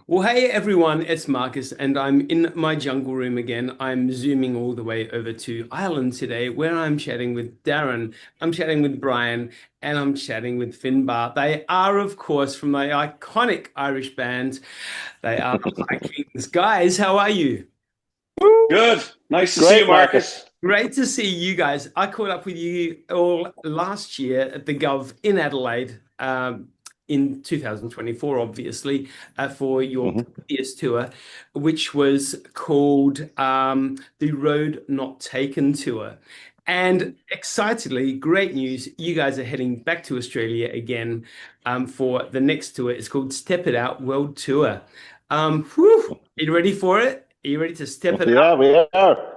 Well, hey everyone, it's Marcus, and I'm in my jungle room again. I'm zooming all the way over to Ireland today, where I'm chatting with Darren, I'm chatting with Brian, and I'm chatting with Finbarr. They are, of course, from the iconic Irish band. They are the Vikings. Guys, how are you? Good. Nice to see you, Great, Marcus. Marcus. Great to see you guys. I caught up with you all last year at the Gov in Adelaide, in 2024, obviously, for your Hmm. previous tour, which was called the Road Not Taken Tour. And excitedly, great news, you guys are heading back to Australia again for the next tour. It's called Step It Out World Tour. Whew, are you ready for it? Are you ready to step it Yeah, we are.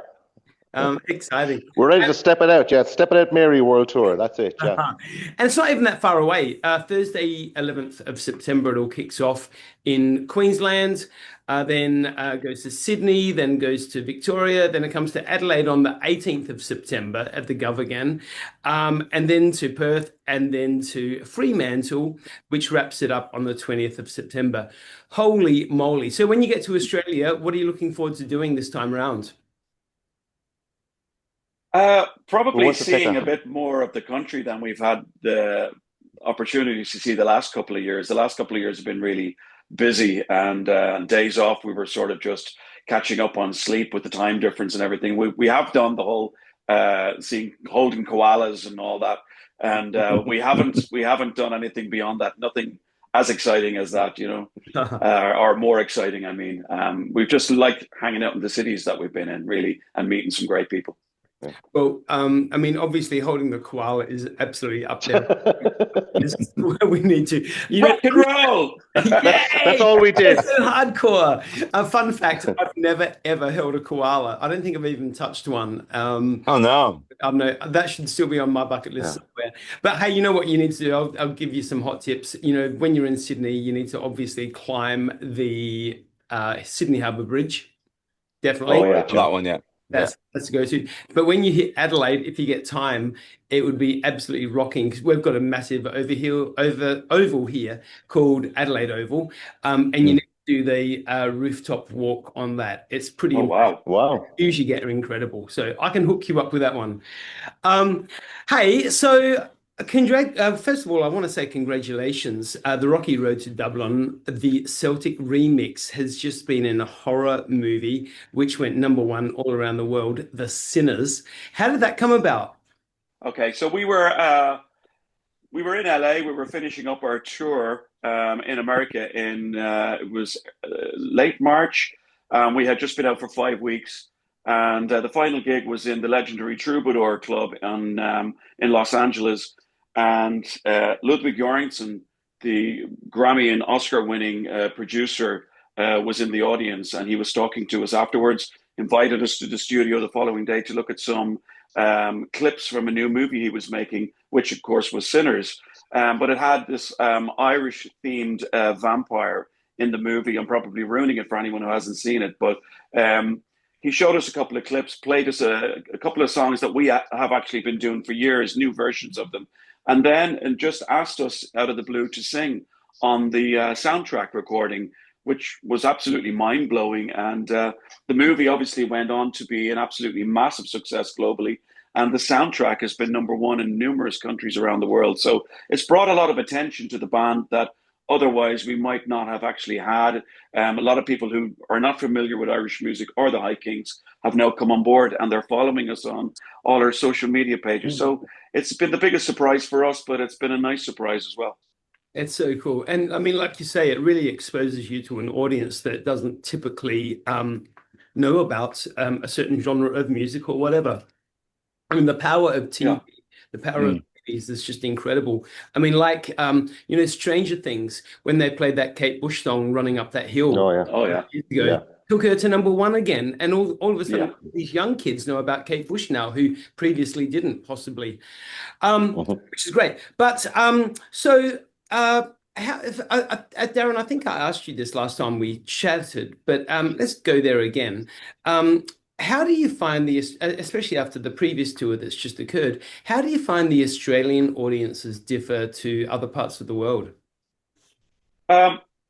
exciting. We're ready to step it out, yeah. Step it out, Mary World Tour. That's it, yeah. And it's not even that far away. Thursday, 11th of September, it all kicks off in Queensland, then goes to Sydney, then goes to Victoria, then it comes to Adelaide on the 18th of September at the Gov again, and then to Perth, and then to Fremantle, which wraps it up on the 20th of September. Holy moly. So when you get to Australia, what are you looking forward to doing this time around? Who Probably wants to take seeing that a one? bit more of the country than we've had the opportunities to see the last couple of years. The last couple of years have been really busy, and days off, we were sort of just catching up on sleep with the time difference and everything. We have done the whole seeing holding koalas and all that, and we haven't done anything beyond that. Nothing as exciting as that, or more exciting. I mean, we've just liked hanging out in the cities that we've been in, really, and meeting some great people. Yeah. Well, I mean, obviously, holding the koala is absolutely up there. This is where we need to, Rock and roll. That's yay! all we That's did. so hardcore. A fun fact: I've never ever held a koala. I don't think I've even touched one. Oh no. I don't know. That should still be on my bucket list Yeah. somewhere. But hey, you know what you need to do? I'll give you some hot tips. When you're in Sydney, you need to obviously climb the Sydney Harbour Bridge. Oh Definitely. Oh, yeah. right, that one, yeah. Yeah. That's a go-to. But when you hit Adelaide, if you get time, it would be absolutely rocking because we've got a massive over oval here called Adelaide Oval, and you Mm. need to do the rooftop walk on that. It's pretty Oh impressive. wow. Wow. Views you get are incredible. So I can hook you up with that one. Um, hey, so first of all, I want to say congratulations. The Rocky Road to Dublin, the Celtic remix, has just been in a horror movie which went number one all around the world, The Sinners. How did that come about? Okay, so we were in LA. We were finishing up our tour in America in it was late March. We had just been out for 5 weeks, and the final gig was in the legendary Troubadour Club in Los Angeles. And Ludwig Göransson, the Grammy and Oscar-winning producer, was in the audience, and he was talking to us afterwards. Invited us to the studio the following day to look at some clips from a new movie he was making, which of course was Sinners. But it had this Irish themed vampire in the movie. I'm probably ruining it for anyone who hasn't seen it, but he showed us a couple of clips, played us a couple of songs that we have actually been doing for years, new versions of them, and just asked us out of the blue to sing on the soundtrack recording, which was absolutely mind blowing. And the movie obviously went on to be an absolutely massive success globally. And the soundtrack has been number one in numerous countries around the world. So it's brought a lot of attention to the band that otherwise we might not have actually had. A lot of people who are not familiar with Irish music or the High Kings have now come on board, and they're following us on all our social media pages. So it's been the biggest surprise for us, but it's been a nice surprise as well. It's so cool. And I mean, like you say, it really exposes you to an audience that doesn't typically know about a certain genre of music or whatever. I mean, the power of Yeah. TV, the power of Mm. movies is just incredible. I mean, like, Stranger Things, when they played that Kate Bush song, Running Up That Oh Hill yeah. Oh yeah. years ago, Yeah. took her to number one again. And all of a Yeah. sudden, these young kids know about Kate Bush now, who previously didn't, possibly, Hmm. which is great. But so, Darren, I think I asked you this last time we chatted, but let's go there again. How do you find especially after the previous tour that's just occurred, how do you find the Australian audiences differ to other parts of the world?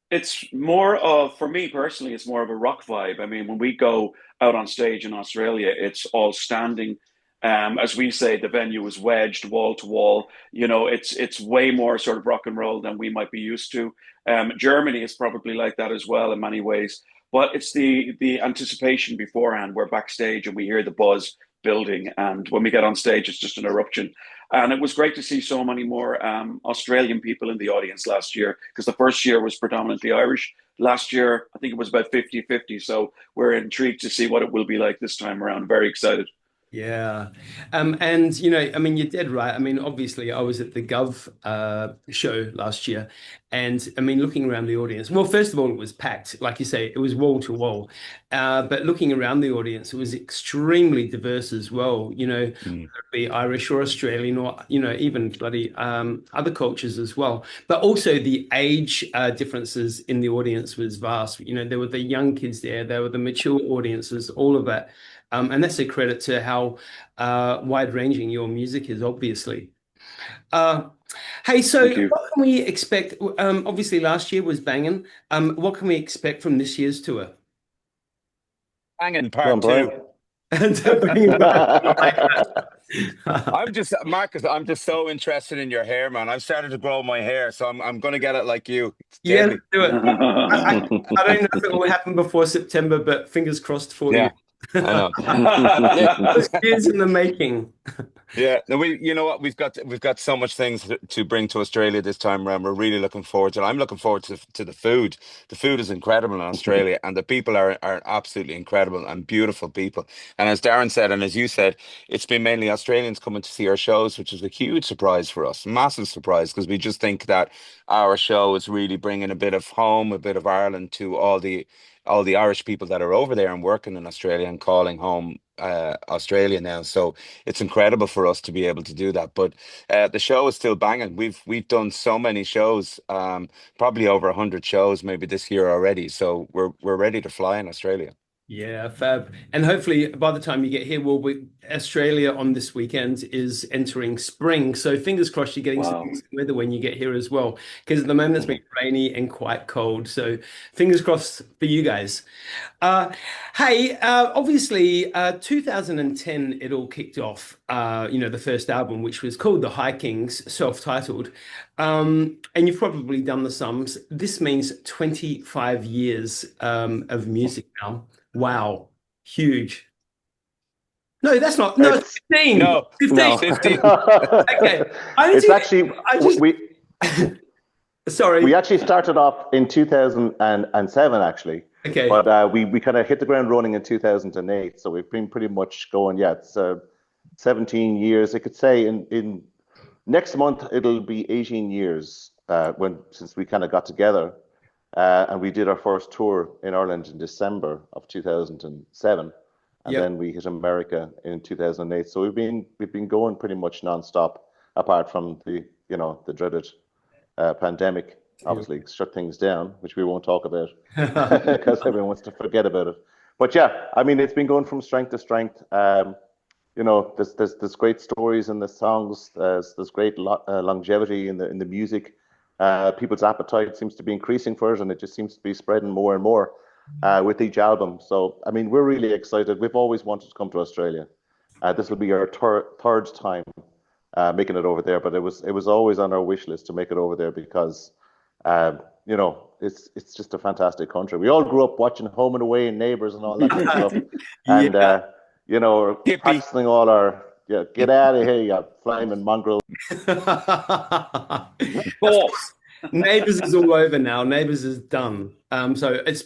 It's more of, for me personally, it's more of a rock vibe. I mean, when we go out on stage in Australia, it's all standing. As we say, the venue is wedged wall to wall. You know, it's way more sort of rock and roll than we might be used to. Germany is probably like that as well in many ways. But it's the anticipation beforehand. We're backstage and we hear the buzz building, and when we get on stage, it's just an eruption. And it was great to see so many more Australian people in the audience last year because the first year was predominantly Irish. Last year, I think it was about 50-50. So we're intrigued to see what it will be like this time around. Very excited. Yeah. And I mean, you're dead right. I mean, obviously I was at the Gov show last year, and I mean, looking around the audience, well, first of all, it was packed. Like you say, it was wall to wall. But looking around the audience, it was extremely diverse as well, whether Mm. it be Irish or Australian or, even bloody other cultures as well. But also the age differences in the audience was vast. There were the young kids there were the mature audiences, all of that. And that's a credit to how wide-ranging your music is, obviously. Uh, hey, so Thank you. what can we expect? Obviously, last year was banging. What can we expect from this year's tour? Banging Go on, part Brian. two. And bringing it back. I like I'm just so interested in your hair, man. I've started to grow my hair, so I'm gonna get it like you. It's Yeah, deadly. let's do it. I don't know if it will happen before September, but fingers crossed for you. Yeah, I know. Yeah. Years in the making. Yeah, no, you know what? We've got so much things to bring to Australia this time around. We're really looking forward to it. I'm looking forward to the food. The food is incredible in Australia, and the people are absolutely incredible and beautiful people. And as Darren said, and as you said, it's been mainly Australians coming to see our shows, which is a huge surprise for us, massive surprise, because we just think that our show is really bringing a bit of home, a bit of Ireland to all the Irish people that are over there and working in Australia and calling home Australia now. So it's incredible for us to be able to do that. But the show is still banging. We've done so many shows, probably over 100 shows maybe this year already. So we're ready to fly in Australia. Yeah, fab. And hopefully by the time you get here, Australia on this weekend is entering spring. So fingers crossed you're getting some Wow. decent weather when you get here as well. Because at the moment it's been rainy and quite cold. So fingers crossed for you guys. Uh, hey, obviously, 2010, it all kicked off, the first album, which was called The High Kings, self-titled. And you've probably done the sums. This means 25 years of music now. Wow, huge. No, that's not. No, it's It's 15. No, 15. 15. Okay. it's actually I just, we sorry. actually started off in 2007 actually, Okay. but we kind of hit the ground running in 2008. So we've been pretty much going. Yeah, it's 17 years. I could say in next month it'll be 18 years since we kind of got together. And we did our first tour in Ireland in December of 2007, and Yep. then we hit America in 2008. So we've been going pretty much nonstop, apart from the dreaded pandemic. Obviously, shut things down, which we won't talk about because everyone wants to forget about it. But yeah, I mean, it's been going from strength to strength. There's great stories in the songs. There's great longevity in the music. People's appetite seems to be increasing for it, and it just seems to be spreading more and more with each album. So, I mean, we're really excited. We've always wanted to come to Australia. This will be our third time making it over there, but it was always on our wish list to make it over there because, it's just a fantastic country. We all grew up watching Home and Away and Neighbours and all that kind of stuff, and Yeah. Yippee. practicing all our get out of here, you flaming mongrel. Boss. Neighbours is all over now. Neighbours is done. So it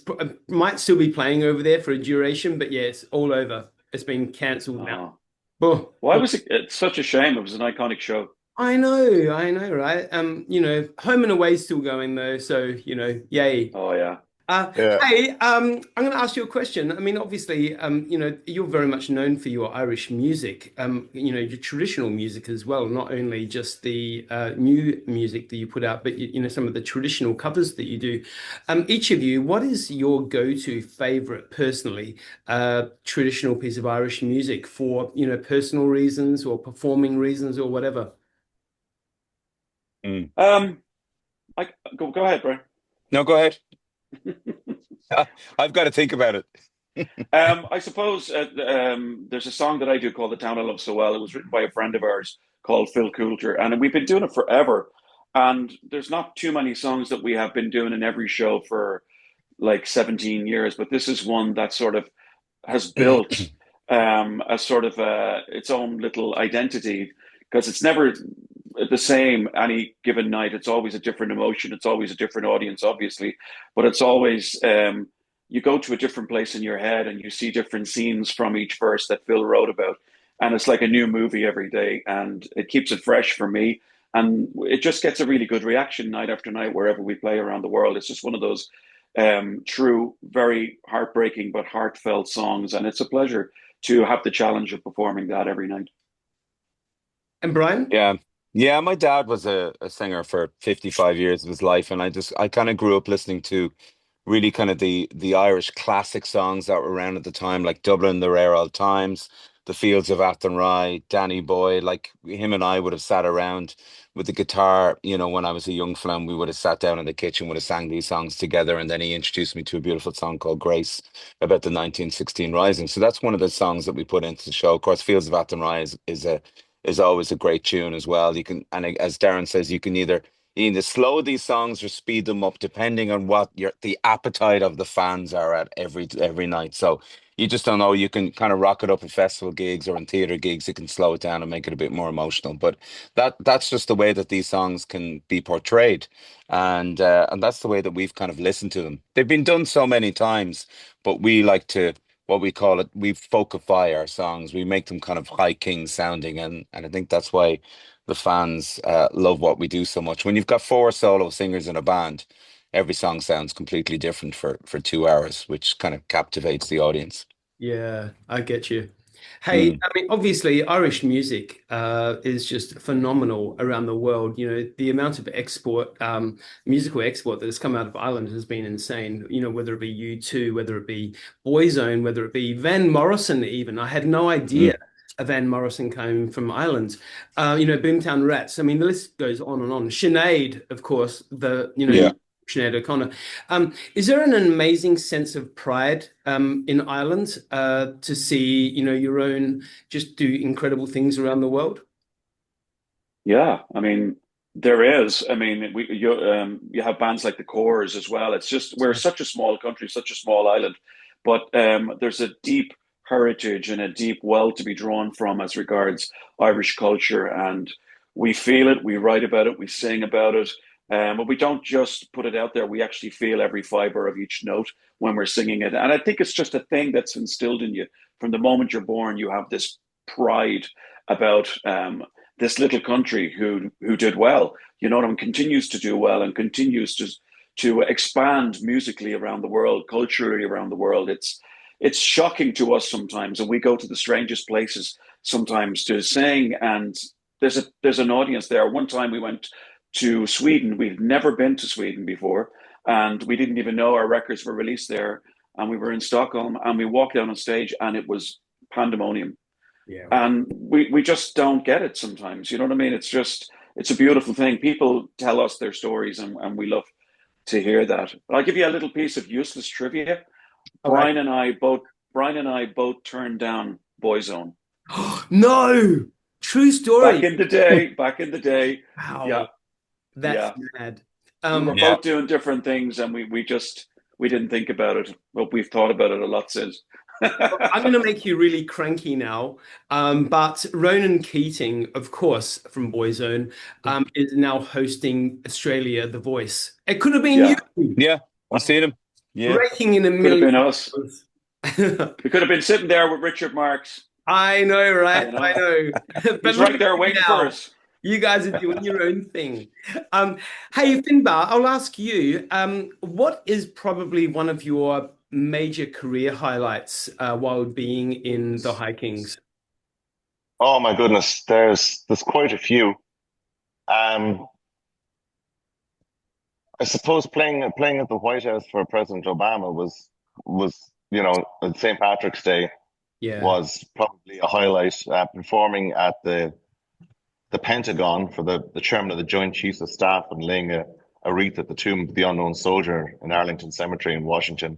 might still be playing over there for a duration, but yeah, it's all over. It's been cancelled now. Oh, Oh, why was it? It's such a shame. It was an iconic show. I know, right? Home and away still going though, so yay. Oh yeah. Yeah. Hey, I'm going to ask you a question. I mean, obviously, you're very much known for your Irish music, your traditional music as well, not only just the new music that you put out, but some of the traditional covers that you do. Each of you, what is your go-to favorite, personally, traditional piece of Irish music for, personal reasons or performing reasons or whatever? Mm. I go ahead, Brian. No, go ahead. I've got to think about it. I suppose there's a song that I do called "The Town I Love So Well." It was written by a friend of ours called Phil Coulter, and we've been doing it forever. And there's not too many songs that we have been doing in every show for like 17 years, but this is one that sort of has built a sort of its own little identity because it's never the same any given night. It's always a different emotion. It's always a different audience, obviously, but it's always you go to a different place in your head and you see different scenes from each verse that Phil wrote about, and it's like a new movie every day, and it keeps it fresh for me. And it just gets a really good reaction night after night wherever we play around the world. It's just one of those true, very heartbreaking but heartfelt songs, and it's a pleasure to have the challenge of performing that every night. And Brian? Yeah. Yeah, my dad was a singer for 55 years of his life, and I kind of grew up listening to really kind of the Irish classic songs that were around at the time, like Dublin, the Rare Old Times, The Fields of Athenry, Danny Boy. Like him and I would have sat around with the guitar, when I was a young fella, and we would have sat down in the kitchen, would have sang these songs together, and then he introduced me to a beautiful song called Grace about the 1916 Rising. So that's one of the songs that we put into the show. Of course, Fields of Athenry is always a great tune as well. You can, and as Darren says, you either slow these songs or speed them up depending on what the appetite of the fans are at every night. So you just don't know. You can kind of rock it up at festival gigs or in theater gigs. You can slow it down and make it a bit more emotional. But that's just the way that these songs can be portrayed, and that's the way that we've kind of listened to them. They've been done so many times, but we like to, what we call it, we folkify our songs. We make them kind of high king sounding, and I think that's why the fans love what we do so much. When you've got four solo singers in a band, every song sounds completely different for 2 hours, which kind of captivates the audience. Yeah, I get you. Hey, Mm. I mean, obviously, Irish music is just phenomenal around the world. The amount of musical export that has come out of Ireland has been insane. Whether it be U2, whether it be Boyzone, whether it be Van Morrison, even. I had no idea Mm. Van Morrison came from Ireland. Boomtown Rats. I mean, the list goes on and on. Sinead, of course, Yeah. Sinead O'Connor. Is there an amazing sense of pride in Ireland to see, your own just do incredible things around the world? Yeah, I mean, there is. I mean, you have bands like the Corrs as well. It's just we're such a small country, such a small island, but there's a deep heritage and a deep well to be drawn from as regards Irish culture, and we feel it, we write about it, we sing about it, but we don't just put it out there. We actually feel every fiber of each note when we're singing it, and I think it's just a thing that's instilled in you from the moment you're born. You have this pride about this little country who did well, and continues to do well and continues to expand musically around the world, culturally around the world. It's shocking to us sometimes, and we go to the strangest places sometimes to sing, and there's an audience there. One time we went to Sweden. We've never been to Sweden before, and we didn't even know our records were released there. And we were in Stockholm, and we walked down on stage, and it was pandemonium, Yeah, wow. and we just don't get it sometimes. You know what I mean? It's a beautiful thing. People tell us their stories, and we love to hear that. But I'll give you a little piece of useless trivia. All right. Brian and I both turned down Boyzone No, true story. back in the day. Yeah, Wow, that's yeah. mad. We were Yeah. both doing different things, and we didn't think about it, but we've thought about it a lot since. I'm going to make you really cranky now. But Ronan Keating, of course, from Boyzone, is now hosting Australia The Voice. It could have been you Yeah, Yeah. I've seen him. Yeah. breaking in a could have million been us. dollars. We could have been sitting there with Richard Marx. I know, right? You I know, know. But he's look right at there you waiting for now. us. You guys are doing your own thing. Hey, Finbar, I'll ask you, what is probably one of your major career highlights while being in the High Kings? Oh my goodness, there's quite a few. Um, I suppose playing at the White House for President Obama was on St. Patrick's Day Yeah. was probably a highlight. Performing at the Pentagon for the chairman of the Joint Chiefs of Staff and laying a wreath at the tomb of the unknown soldier in Arlington Cemetery in Washington,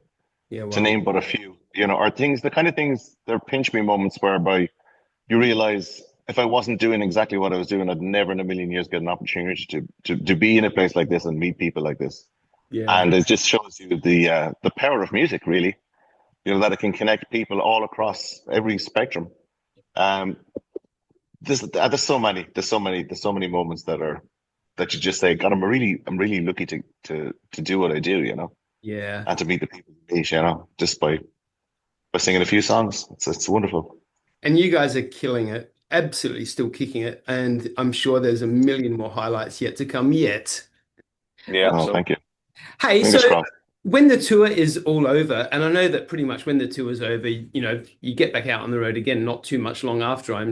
Yeah, to wow. name but a few. Are things, the kind of things, they're pinch me moments whereby you realize if I wasn't doing exactly what I was doing, I'd never in a million years get an opportunity to be in a place like this and meet people like this. Yeah. And it just shows you the power of music, really. That it can connect people all across every spectrum. Um, there's so many moments that you just say, God, I'm really lucky to do what I do, Yeah. and to meet the people you meet, just by singing a few songs. It's wonderful. And you guys are killing it, absolutely still kicking it. And I'm sure there's a million more highlights yet to come yet. Yeah. Hope Oh, so. thank you. Hey, so Fingers crossed. when the tour is all over, and I know that pretty much when the tour is over, you get back out on the road again, not too much long after. I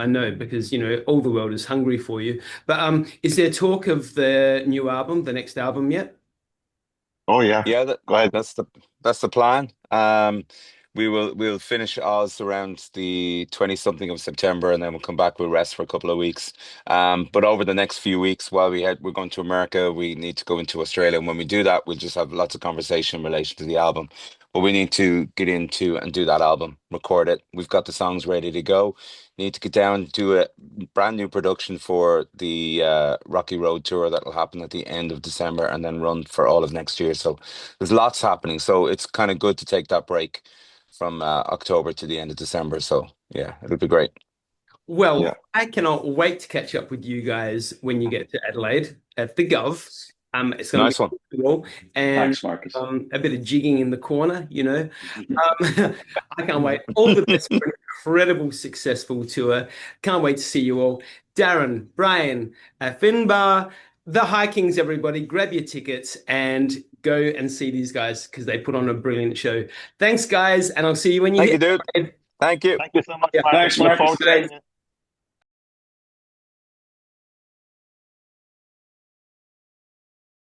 know because all the world is hungry for you. But is there talk of the new album, the next album yet? Oh yeah. Yeah, Go ahead. that's the plan. We'll finish Oz around the 20 something of September, and then we'll come back. We'll rest for a couple of weeks. But over the next few weeks, while we're going to America, we need to go into Australia, and when we do that, we'll just have lots of conversation in relation to the album. But we need to get into and do that album, record it. We've got the songs ready to go. Need to get down, do a brand new production for the Rocky Road tour that will happen at the end of December, and then run for all of next year. So there's lots happening. So it's kind of good to take that break from October to the end of December. So yeah, it'll be great. Well, Yeah. I cannot wait to catch up with you guys when you get to Adelaide at the Gov. It's going to Nice be one. cool and Thanks, Marcus. a bit of jigging in the corner. I can't wait. All the best for an incredible, successful tour. Can't wait to see you all. Darren, Brian, Finbarr, the Hikings, everybody, grab your tickets and go and see these guys because they put on a brilliant show. Thanks, guys, and I'll see you when you Thank you, hit. dude. Thank you. Thank you so much, Yeah. Marcus. Thanks, Look Marcus. forward to seeing you.